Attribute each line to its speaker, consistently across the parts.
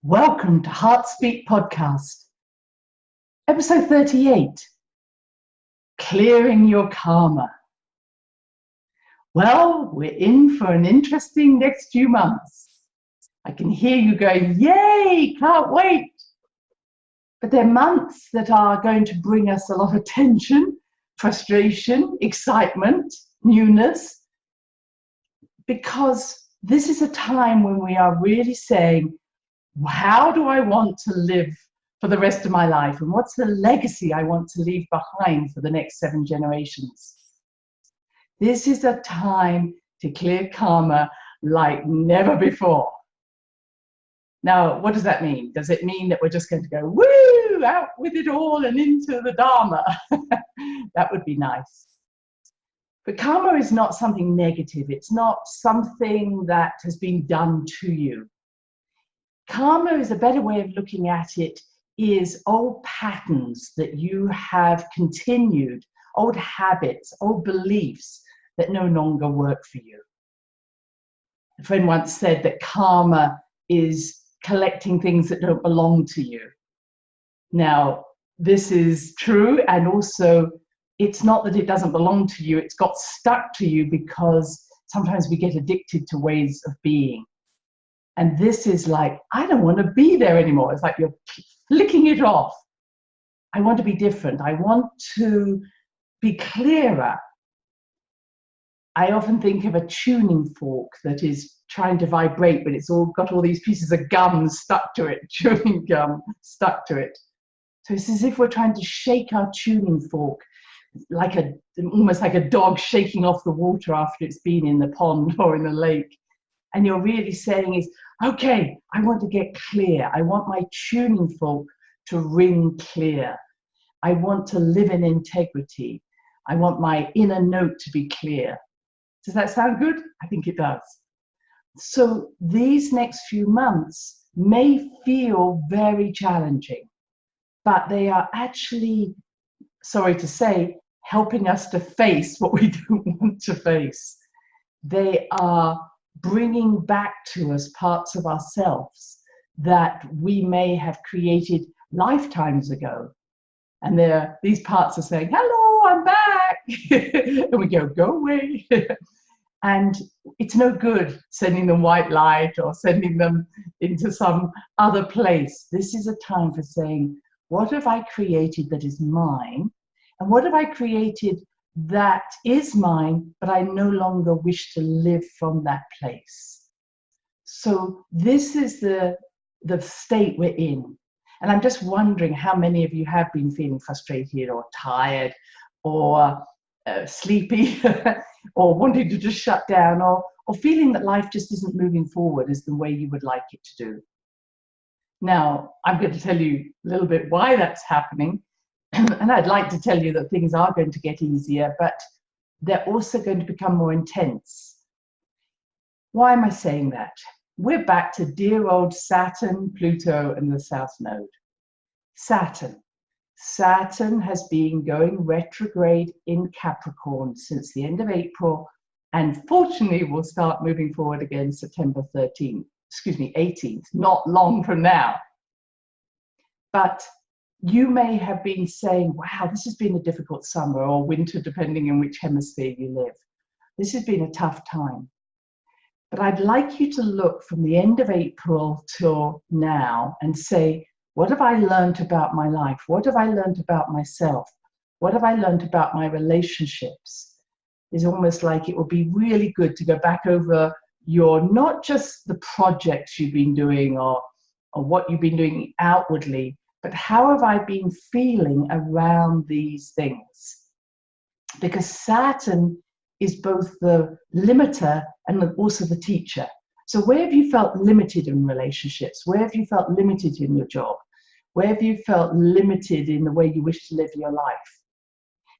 Speaker 1: Welcome to Heartspeak Podcast, episode 38, Clearing Your Karma. Well, we're in for an interesting next few months. I can hear you going, yay, can't wait. But they're months that are going to bring us a lot of tension, frustration, excitement, newness, because this is a time when we are really saying, how do I want to live for the rest of my life? And what's the legacy I want to leave behind for the next 7 generations? This is a time to clear karma like never before. Now, what does that mean? Does it mean that we're just going to go, woo, out with it all and into the Dharma? That would be nice. But karma is not something negative. It's not something that has been done to you. Karma is a better way of looking at it, is old patterns that you have continued, old habits, old beliefs that no longer work for you. A friend once said that karma is collecting things that don't belong to you. Now, this is true, and also it's not that it doesn't belong to you, it's got stuck to you because sometimes we get addicted to ways of being. And this is like, I don't want to be there anymore. It's like you're flicking it off. I want to be different. I want to be clearer. I often think of a tuning fork that is trying to vibrate, but it's all got all these pieces of gum stuck to it, chewing gum stuck to it. So it's as if we're trying to shake our tuning fork, like almost like a dog shaking off the water after it's been in the pond or in the lake. And you're really saying is, okay, I want to get clear. I want my tuning fork to ring clear. I want to live in integrity. I want my inner note to be clear. Does that sound good? I think it does. So these next few months may feel very challenging, but they are actually, sorry to say, helping us to face what we don't want to face. They are bringing back to us parts of ourselves that we may have created lifetimes ago. And these parts are saying, hello, I'm back. And we go away. And it's no good sending them white light or sending them into some other place. This is a time for saying, what have I created that is mine? And what have I created that is mine, but I no longer wish to live from that place? So this is the state we're in. And I'm just wondering how many of you have been feeling frustrated or tired or sleepy or wanting to just shut down or feeling that life just isn't moving forward as the way you would like it to do. Now, I'm going to tell you a little bit why that's happening. And I'd like to tell you that things are going to get easier, but they're also going to become more intense. Why am I saying that? We're back to dear old Saturn, Pluto, and the South Node. Saturn has been going retrograde in Capricorn since the end of April, and fortunately will start moving forward again September 18th, not long from now. But you may have been saying, wow, this has been a difficult summer or winter, depending on which hemisphere you live. This has been a tough time. But I'd like you to look from the end of April till now and say, what have I learned about my life? What have I learned about myself? What have I learned about my relationships? It's almost like it would be really good to go back over not just the projects you've been doing or what you've been doing outwardly, but how have I been feeling around these things? Because Saturn is both the limiter and also the teacher. So where have you felt limited in relationships? Where have you felt limited in your job? Where have you felt limited in the way you wish to live your life?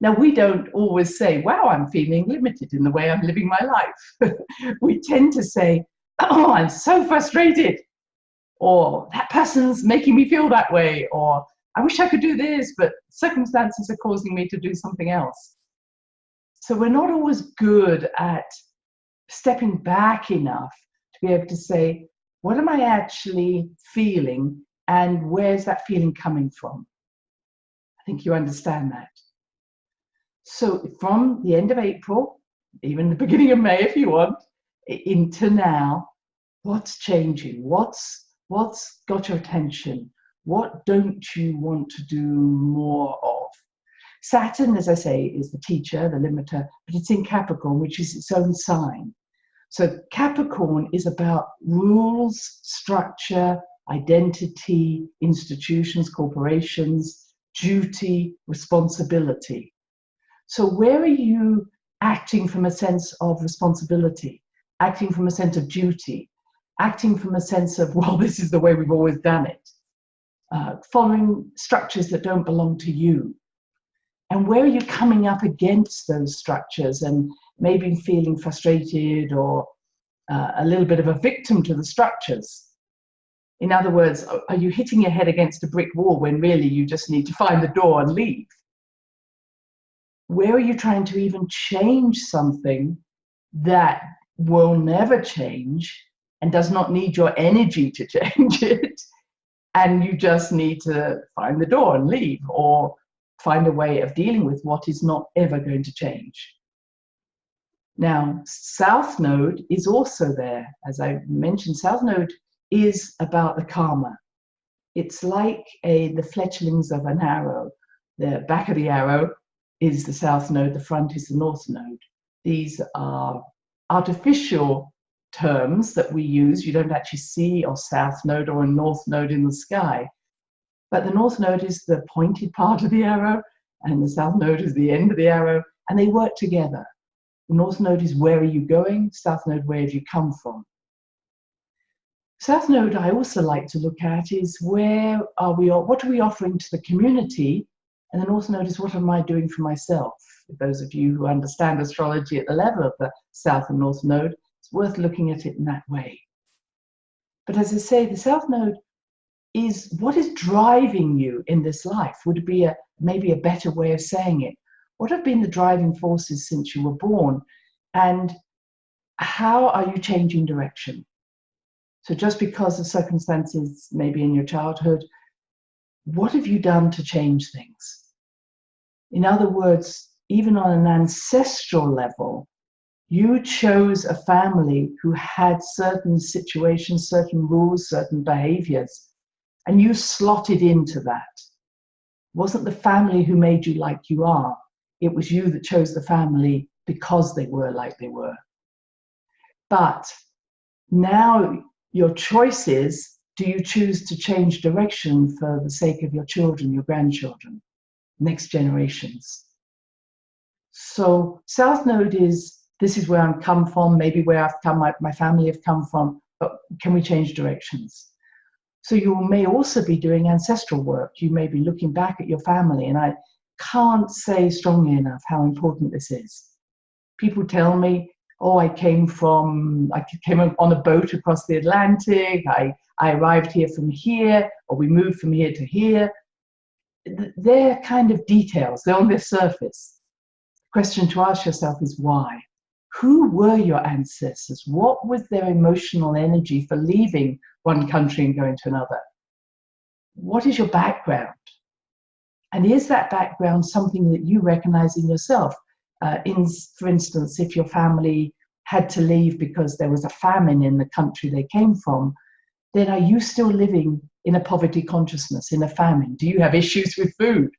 Speaker 1: Now, we don't always say, wow, I'm feeling limited in the way I'm living my life. We tend to say, oh, I'm so frustrated. Or that person's making me feel that way, or I wish I could do this, but circumstances are causing me to do something else. So we're not always good at stepping back enough to be able to say, What am I actually feeling, and where's that feeling coming from? I think you understand that. So from the end of April, even the beginning of May if you want, into now, what's changing? What's got your attention? What don't you want to do more of? Saturn, as I say, is the teacher, the limiter, but it's in Capricorn, which is its own sign. So Capricorn is about rules, structure, identity, institutions, corporations, duty, responsibility. So where are you acting from a sense of responsibility, acting from a sense of duty, acting from a sense of, well, this is the way we've always done it, following structures that don't belong to you? And where are you coming up against those structures and maybe feeling frustrated or a little bit of a victim to the structures? In other words, are you hitting your head against a brick wall when really you just need to find the door and leave? Where are you trying to even change something that will never change and does not need your energy to change it, and you just need to find the door and leave, or find a way of dealing with what is not ever going to change? Now, South Node is also there. As I mentioned, South Node is about the karma. It's like the fletchlings of an arrow. The back of the arrow is the South Node, the front is the North Node. These are artificial terms that we use. You don't actually see a South Node or a North Node in the sky. But the North Node is the pointed part of the arrow, and the South Node is the end of the arrow, and they work together. The North Node is where are you going? South Node, where have you come from? South Node I also like to look at is where are we, what are we offering to the community? And the North Node is what am I doing for myself? For those of you who understand astrology at the level of the South and North Node, it's worth looking at it in that way. But as I say, the South Node is what is driving you in this life. Would be maybe a better way of saying it. What have been the driving forces since you were born? And how are you changing direction? So just because of circumstances maybe in your childhood, what have you done to change things? In other words, even on an ancestral level, you chose a family who had certain situations, certain rules, certain behaviors, and you slotted into that. It wasn't the family who made you like you are. It was you that chose the family because they were like they were. But now your choice is, do you choose to change direction for the sake of your children, your grandchildren, next generations? So South Node is, this is where I've come from, maybe where I've come, my family have come from, but can we change directions? So you may also be doing ancestral work. You may be looking back at your family, and I can't say strongly enough how important this is. People tell me, oh, I came on a boat across the Atlantic, I arrived here from here, or we moved from here to here. They're kind of details, they're on their surface. The question to ask yourself is why? Who were your ancestors? What was their emotional energy for leaving one country and going to another? What is your background? And is that background something that you recognize in yourself? For instance, if your family had to leave because there was a famine in the country they came from, then are you still living in a poverty consciousness, in a famine? Do you have issues with food?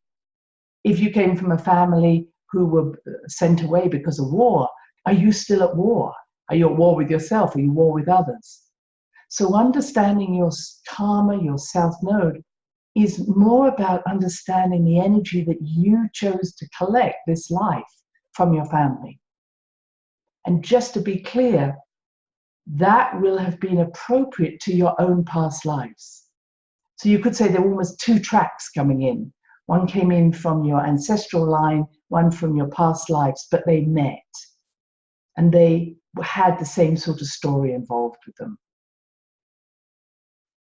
Speaker 1: If you came from a family who were sent away because of war, are you still at war? Are you at war with yourself? Are you at war with others? So understanding your karma, your South Node, is more about understanding the energy that you chose to collect this life from your family. And just to be clear, that will have been appropriate to your own past lives. So you could say there were almost two tracks coming in. One came in from your ancestral line, one from your past lives, but they met. And they had the same sort of story involved with them.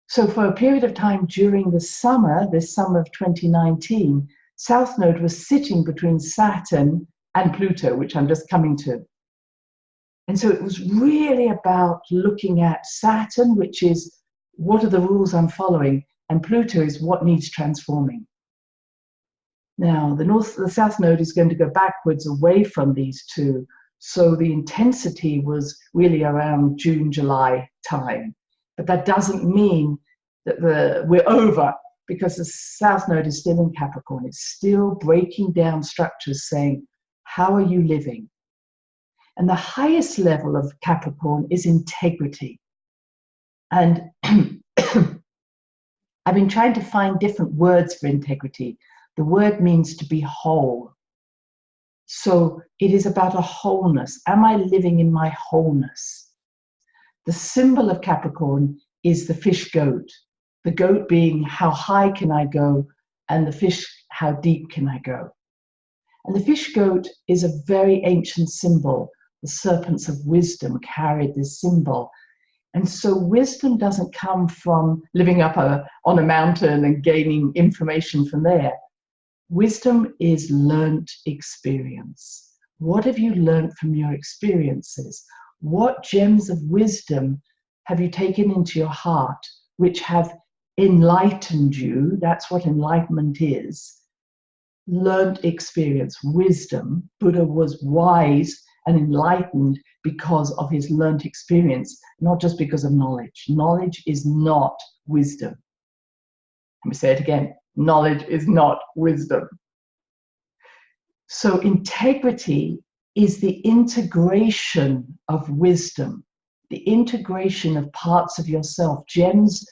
Speaker 1: So for a period of time during the summer, this summer of 2019, South Node was sitting between Saturn and Pluto, which I'm just coming to. And so it was really about looking at Saturn, which is what are the rules I'm following, and Pluto is what needs transforming. Now, the south node is going to go backwards away from these two. So the intensity was really around June, July time. But that doesn't mean that we're over, because the south node is still in Capricorn. It's still breaking down structures, saying, how are you living? And the highest level of Capricorn is integrity. And I've been trying to find different words for integrity. The word means to be whole. So it is about a wholeness. Am I living in my wholeness? The symbol of Capricorn is the fish goat. The goat being how high can I go, and the fish, how deep can I go? And the fish goat is a very ancient symbol. The serpents of wisdom carried this symbol. And so wisdom doesn't come from living up on a mountain and gaining information from there. Wisdom is learnt experience. What have you learnt from your experiences? What gems of wisdom have you taken into your heart which have enlightened you? That's what enlightenment is. Learnt experience, wisdom. Buddha was wise and enlightened because of his learnt experience, not just because of knowledge. Knowledge is not wisdom. Let me say it again. Knowledge is not wisdom. So integrity is the integration of wisdom, the integration of parts of yourself, gems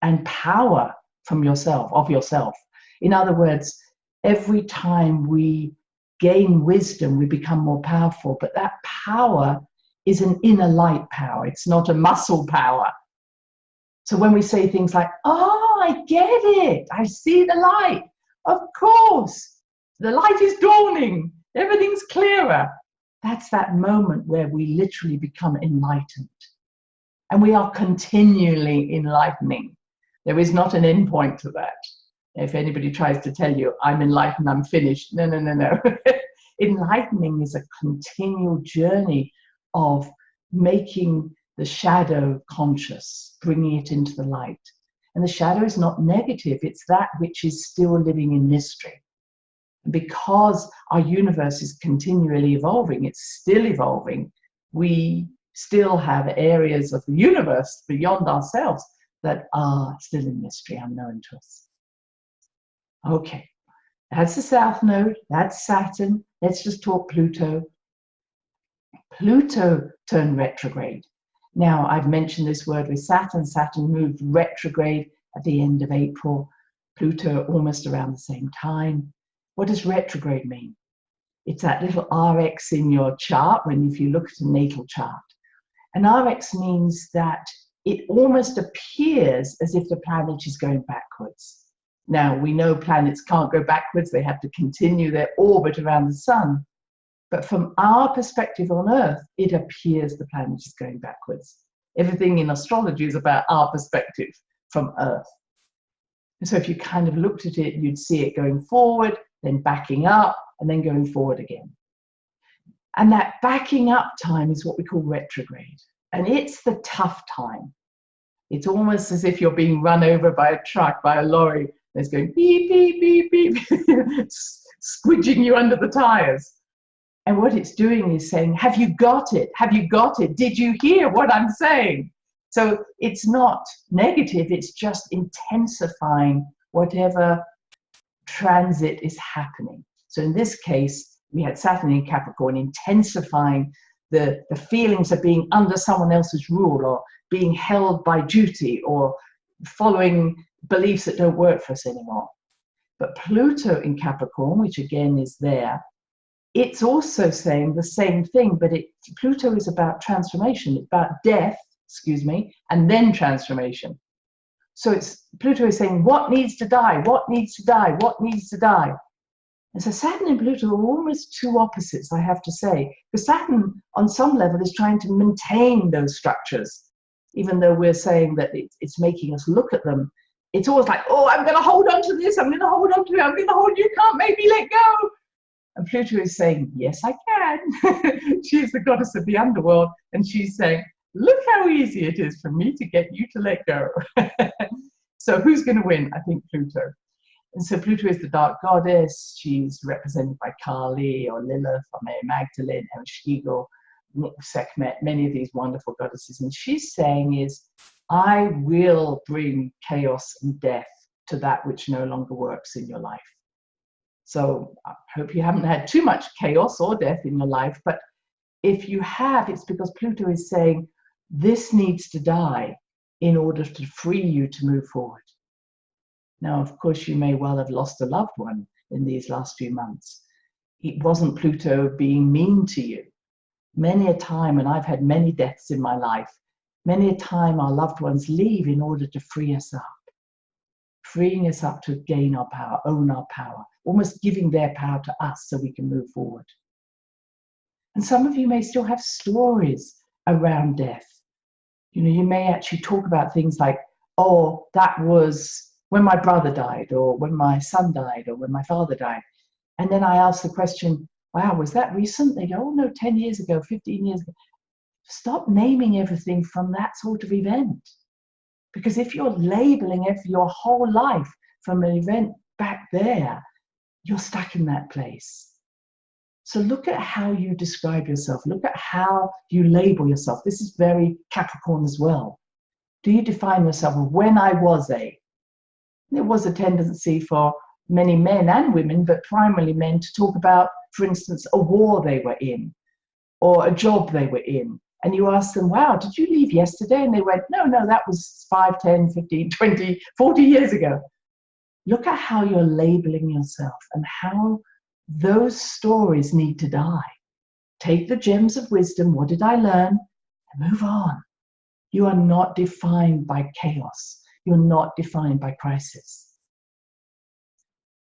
Speaker 1: and power from yourself, of yourself. In other words, every time we gain wisdom, we become more powerful, but that power is an inner light power. It's not a muscle power. So when we say things like, oh, I get it, I see the light, of course, the light is dawning, everything's clearer. That's that moment where we literally become enlightened. And we are continually enlightening. There is not an end point to that. If anybody tries to tell you, I'm enlightened, I'm finished, no, no, no, no. Enlightening is a continual journey of making the shadow conscious, bringing it into the light. And the shadow is not negative, it's that which is still living in mystery. Because our universe is continually evolving, it's still evolving, we still have areas of the universe beyond ourselves that are still in mystery, unknown to us. Okay, that's the south node, that's Saturn. Let's just talk Pluto. Pluto turned retrograde. Now, I've mentioned this word with Saturn. Saturn moved retrograde at the end of April. Pluto almost around the same time. What does retrograde mean? It's that little RX in your chart if you look at a natal chart. And RX means that it almost appears as if the planet is going backwards. Now, we know planets can't go backwards. They have to continue their orbit around the sun. But from our perspective on Earth, it appears the planet is going backwards. Everything in astrology is about our perspective from Earth. And so if you kind of looked at it, you'd see it going forward, then backing up, and then going forward again. And that backing up time is what we call retrograde. And it's the tough time. It's almost as if you're being run over by a truck, by a lorry, that's going beep, beep, beep, beep, squidging you under the tires. And what it's doing is saying, have you got it? Have you got it? Did you hear what I'm saying? So it's not negative, it's just intensifying whatever transit is happening. So in this case, we had Saturn in Capricorn intensifying the feelings of being under someone else's rule, or being held by duty, or following beliefs that don't work for us anymore. But Pluto in Capricorn, which again is there, it's also saying the same thing, but Pluto is about transformation. It's about death, and then transformation. So Pluto is saying, what needs to die? What needs to die? What needs to die? And so Saturn and Pluto are almost two opposites, I have to say. Because Saturn, on some level, is trying to maintain those structures, even though we're saying that it's making us look at them. It's always like, oh, I'm going to hold on to this. I'm going to hold on to it. I'm going to hold, you can't make me let go. And Pluto is saying, yes, I can. She's the goddess of the underworld. And she's saying, look how easy it is for me to get you to let go. So who's going to win? I think Pluto. And so Pluto is the dark goddess. She's represented by Kali or Lilith or Mary Magdalene, Ereshkigal, Sekhmet, many of these wonderful goddesses. And she's saying is, I will bring chaos and death to that which no longer works in your life. So I hope you haven't had too much chaos or death in your life, but if you have, it's because Pluto is saying this needs to die in order to free you to move forward. Now, of course, you may well have lost a loved one in these last few months. It wasn't Pluto being mean to you. Many a time, and I've had many deaths in my life, many a time our loved ones leave in order to free us up. Freeing us up to gain our power, own our power, almost giving their power to us so we can move forward. And some of you may still have stories around death. You know, you may actually talk about things like, oh, that was when my brother died, or when my son died, or when my father died. And then I ask the question, wow, was that recent? They go, oh no, 10 years ago, 15 years ago. Stop naming everything from that sort of event. Because if you're labeling your whole life from an event back there, you're stuck in that place. So look at how you describe yourself. Look at how you label yourself. This is very Capricorn as well. Do you define yourself when I was a? There was a tendency for many men and women, but primarily men, to talk about, for instance, a war they were in or a job they were in. And you ask them, wow, did you leave yesterday? And they went, no, that was 5, 10, 15, 20, 40 years ago. Look at how you're labeling yourself and how those stories need to die. Take the gems of wisdom, what did I learn? And move on. You are not defined by chaos. You're not defined by crisis.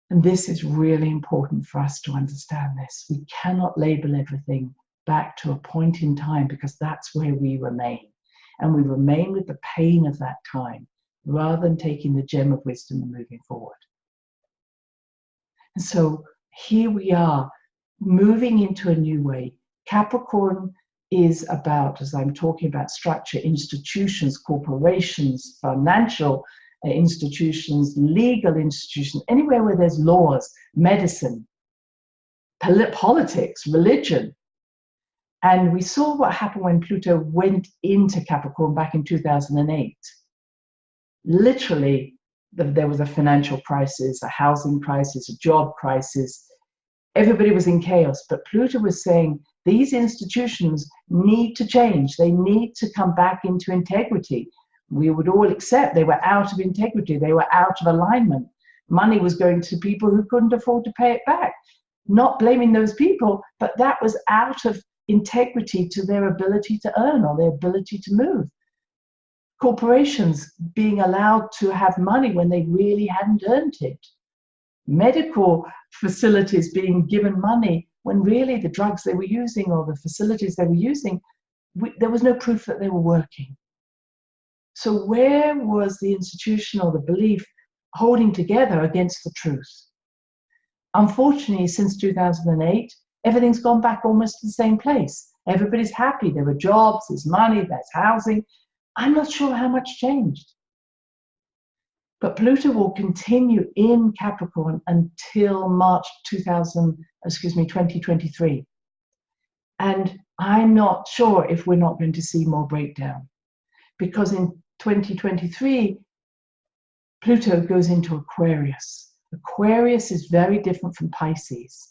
Speaker 1: And this is really important for us to understand this. We cannot label everything back to a point in time, because that's where we remain. And we remain with the pain of that time rather than taking the gem of wisdom and moving forward. And so here we are moving into a new way. Capricorn is about, as I'm talking about, structure, institutions, corporations, financial institutions, legal institutions, anywhere where there's laws, medicine, politics, religion. And we saw what happened when Pluto went into Capricorn back in 2008. Literally, there was a financial crisis, a housing crisis, a job crisis. Everybody was in chaos, but Pluto was saying these institutions need to change. They need to come back into integrity. We would all accept they were out of integrity. They were out of alignment. Money was going to people who couldn't afford to pay it back. Not blaming those people, but that was out of integrity to their ability to earn or their ability to move. Corporations being allowed to have money when they really hadn't earned it. Medical facilities being given money when really the drugs they were using or the facilities they were using, there was no proof that they were working. So where was the institution or the belief holding together against the truth? Unfortunately, since 2008, everything's gone back almost to the same place. Everybody's happy. There are jobs, there's money, there's housing. I'm not sure how much changed. But Pluto will continue in Capricorn until March 2023. And I'm not sure if we're not going to see more breakdown. Because in 2023, Pluto goes into Aquarius. Aquarius is very different from Pisces.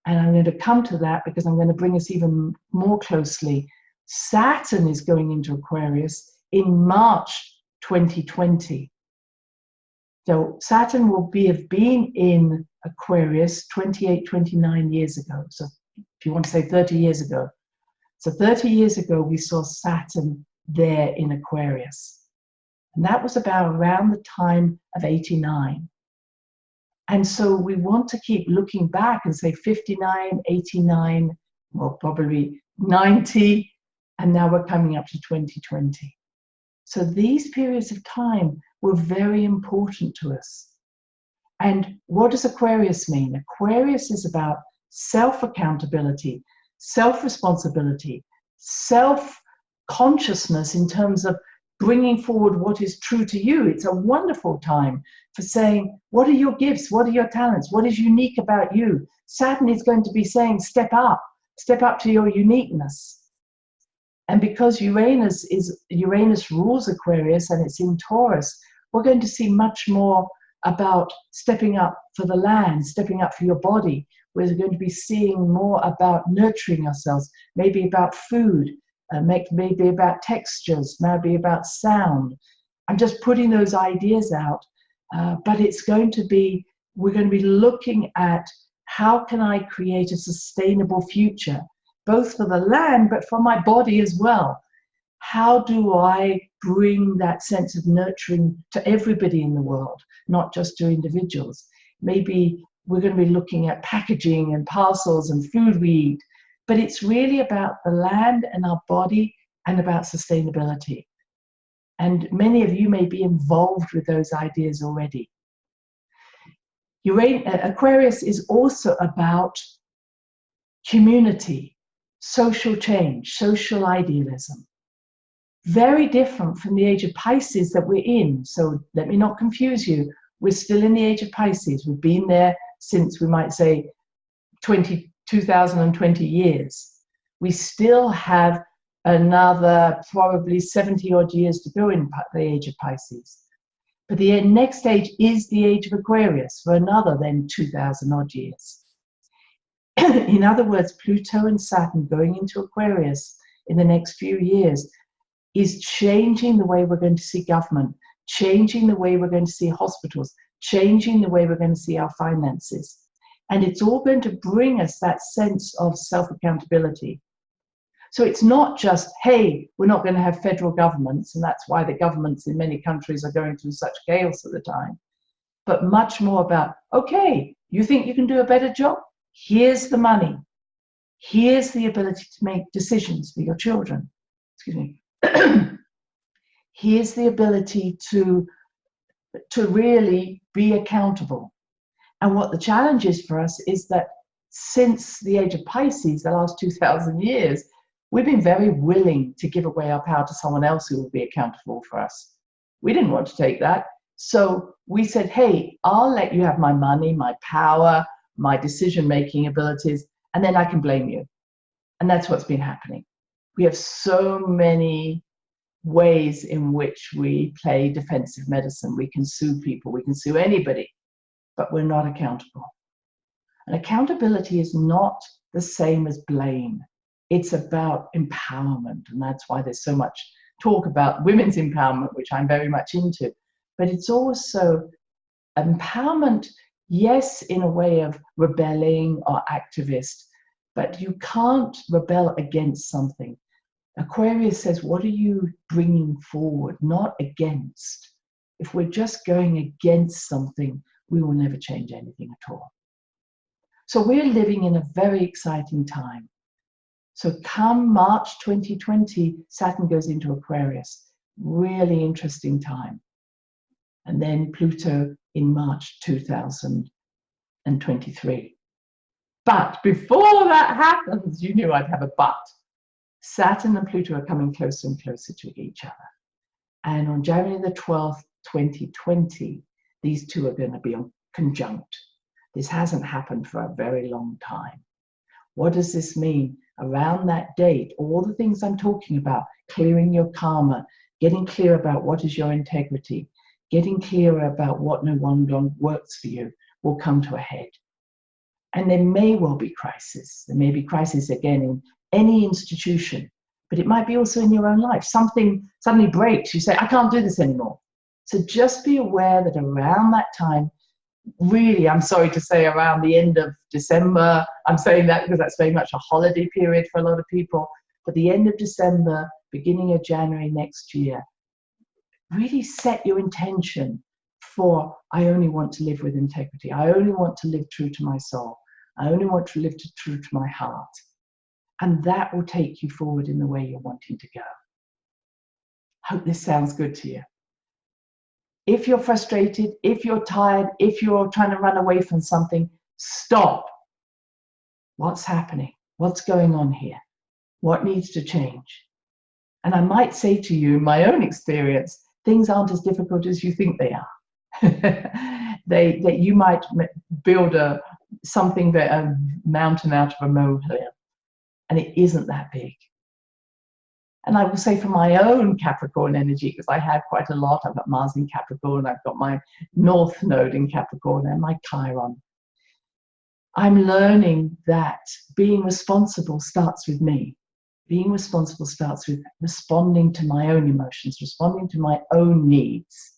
Speaker 1: And I'm going to come to that because I'm going to bring us even more closely. Saturn is going into Aquarius in March 2020. So Saturn will have been in Aquarius 28, 29 years ago. So if you want to say 30 years ago. So 30 years ago, we saw Saturn there in Aquarius. And that was about around the time of 89. And so we want to keep looking back and say 59, 89, well, probably 90, and now we're coming up to 2020. So these periods of time were very important to us. And what does Aquarius mean? Aquarius is about self-accountability, self-responsibility, self-consciousness in terms of bringing forward what is true to you. It's a wonderful time for saying, what are your gifts? What are your talents? What is unique about you? Saturn is going to be saying, step up to your uniqueness. And because Uranus rules Aquarius and it's in Taurus, we're going to see much more about stepping up for the land, stepping up for your body. We're going to be seeing more about nurturing ourselves, maybe about food, maybe about textures, maybe about sound. I'm just putting those ideas out, but it's going to be, we're going to be looking at how can I create a sustainable future, both for the land, but for my body as well. How do I bring that sense of nurturing to everybody in the world, not just to individuals? Maybe we're going to be looking at packaging and parcels and food we eat, but it's really about the land and our body and about sustainability. And many of you may be involved with those ideas already. Aquarius is also about community, social change, social idealism. Very different from the age of Pisces that we're in. So let me not confuse you. We're still in the age of Pisces. We've been there since, we might say, 2020 years. We still have another probably 70 odd years to go in the age of Pisces. But the next age is the age of Aquarius for another then 2,000 odd years. In other words, Pluto and Saturn going into Aquarius in the next few years is changing the way we're going to see government, changing the way we're going to see hospitals, changing the way we're going to see our finances. And it's all going to bring us that sense of self-accountability. So it's not just, hey, we're not going to have federal governments, and that's why the governments in many countries are going through such chaos at the time, but much more about, okay, you think you can do a better job? Here's the money. Here's the ability to make decisions for your children. Excuse me. Here's the ability to really be accountable. And what the challenge is for us is that since the age of Pisces, the last 2,000 years, we've been very willing to give away our power to someone else who will be accountable for us. We didn't want to take that. So we said, hey, I'll let you have my money, my power, my decision-making abilities, and then I can blame you. And that's what's been happening. We have so many ways in which we play defensive medicine. We can sue people, we can sue anybody, but we're not accountable. And accountability is not the same as blame. It's about empowerment, and that's why there's so much talk about women's empowerment, which I'm very much into. But it's also empowerment, yes, in a way of rebelling or activist, but you can't rebel against something. Aquarius says, what are you bringing forward, not against? If we're just going against something, we will never change anything at all. So we're living in a very exciting time. So come March 2020, Saturn goes into Aquarius. Really interesting time. And then Pluto in March 2023. But before that happens, you knew I'd have a but. Saturn and Pluto are coming closer and closer to each other. And on January the 12th, 2020, these two are going to be conjunct. This hasn't happened for a very long time. What does this mean? Around that date, all the things I'm talking about, clearing your karma, getting clear about what is your integrity, getting clearer about what no longer works for you, will come to a head. And there may well be crisis. There may be crisis again in any institution, but it might be also in your own life. Something suddenly breaks. You say, I can't do this anymore. So just be aware that around that time, really, I'm sorry to say around the end of December, I'm saying that because that's very much a holiday period for a lot of people, but the end of December, beginning of January next year, really set your intention for, I only want to live with integrity. I only want to live true to my soul. I only want to live true to my heart. And that will take you forward in the way you're wanting to go. Hope this sounds good to you. If you're frustrated, if you're tired, if you're trying to run away from something, stop. What's happening? What's going on here? What needs to change? And I might say to you, in my own experience, things aren't as difficult as you think they are. That you might build a mountain out of a molehill, and it isn't that big. And I will say for my own Capricorn energy, because I have quite a lot, I've got Mars in Capricorn, I've got my North Node in Capricorn and my Chiron. I'm learning that being responsible starts with me. Being responsible starts with responding to my own emotions, responding to my own needs.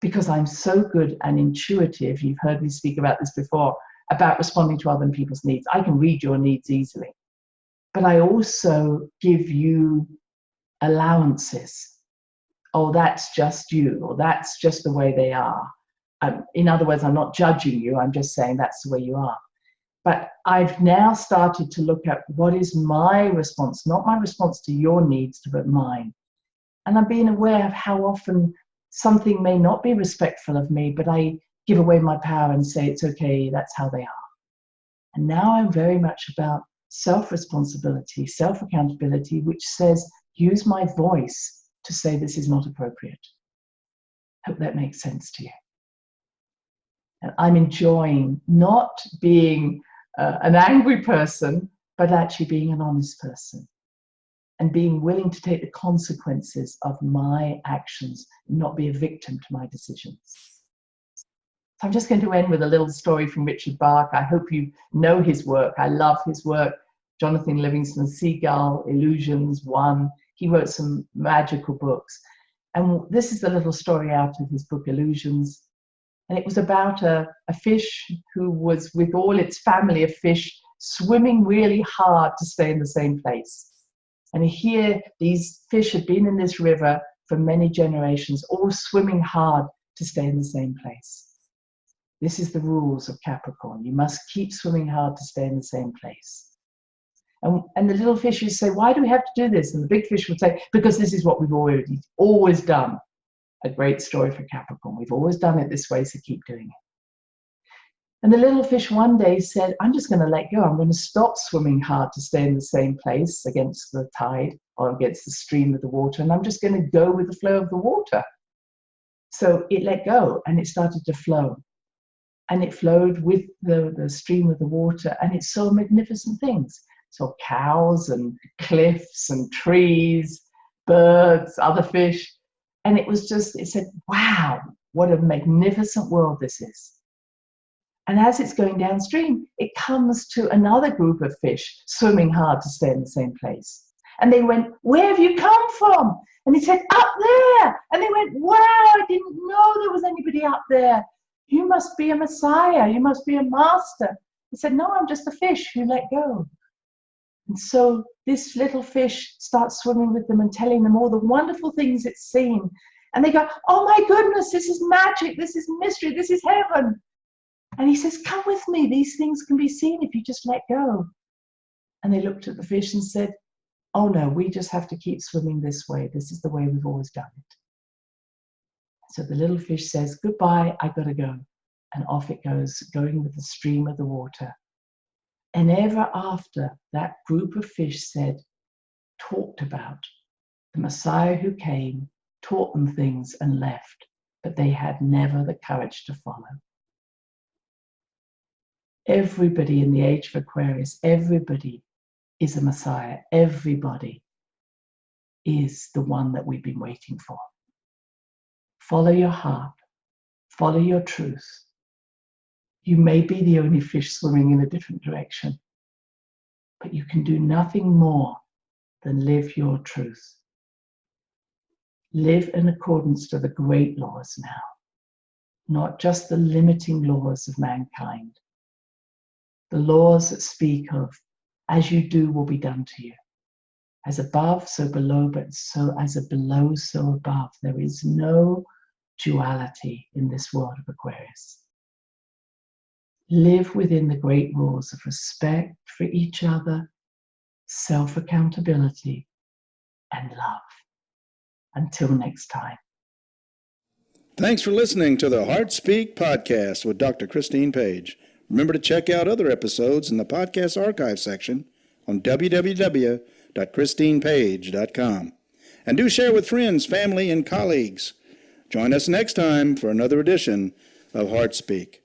Speaker 1: Because I'm so good and intuitive, you've heard me speak about this before, about responding to other people's needs. I can read your needs easily. But I also give you allowances. Oh, that's just you, or that's just the way they are. In other words, I'm not judging you, I'm just saying that's the way you are. But I've now started to look at what is my response, not my response to your needs, but mine. And I'm being aware of how often something may not be respectful of me, but I give away my power and say, it's okay, that's how they are. And now I'm very much about self-responsibility, self-accountability, which says, use my voice to say this is not appropriate. Hope that makes sense to you. And I'm enjoying not being an angry person, but actually being an honest person and being willing to take the consequences of my actions and not be a victim to my decisions. So I'm just going to end with a little story from Richard Bach. I hope you know his work. I love his work. Jonathan Livingston Seagull, Illusions, One. He wrote some magical books. And this is the little story out of his book, Illusions. And it was about a fish who was with all its family of fish swimming really hard to stay in the same place. And here, these fish had been in this river for many generations, all swimming hard to stay in the same place. This is the rules of Capricorn. You must keep swimming hard to stay in the same place. And the little fish would say, why do we have to do this? And the big fish would say, because this is what we've always done. A great story for Capricorn. We've always done it this way, so keep doing it. And the little fish one day said, I'm just going to let go. I'm going to stop swimming hard to stay in the same place against the tide or against the stream of the water. And I'm just going to go with the flow of the water. So it let go and it started to flow. And it flowed with the stream of the water. And it saw magnificent things. It saw cows and cliffs and trees, birds, other fish. And it was just, it said, wow, what a magnificent world this is. And as it's going downstream, it comes to another group of fish swimming hard to stay in the same place. And they went, where have you come from? And he said, up there. And they went, wow, I didn't know there was anybody up there. You must be a Messiah. You must be a master. He said, no, I'm just a fish who let go. And so this little fish starts swimming with them and telling them all the wonderful things it's seen. And they go, oh my goodness, this is magic, this is mystery, this is heaven. And he says, come with me, these things can be seen if you just let go. And they looked at the fish and said, oh no, we just have to keep swimming this way. This is the way we've always done it. So the little fish says, goodbye, I gotta go. And off it goes, going with the stream of the water. And ever after, that group of fish talked about the Messiah who came, taught them things and left, but they had never the courage to follow. Everybody in the age of Aquarius, everybody is a Messiah. Everybody is the one that we've been waiting for. Follow your heart. Follow your truth. You may be the only fish swimming in a different direction, but you can do nothing more than live your truth. Live in accordance to the great laws now, not just the limiting laws of mankind. The laws that speak of, as you do will be done to you. As above, so below, but so as a below, so above. There is no duality in this world of Aquarius. Live within the great rules of respect for each other, self-accountability, and love. Until next time.
Speaker 2: Thanks for listening to the Heart Speak podcast with Dr. Christine Page. Remember to check out other episodes in the podcast archive section on www.christinepage.com. And do share with friends, family, and colleagues. Join us next time for another edition of Heart Speak.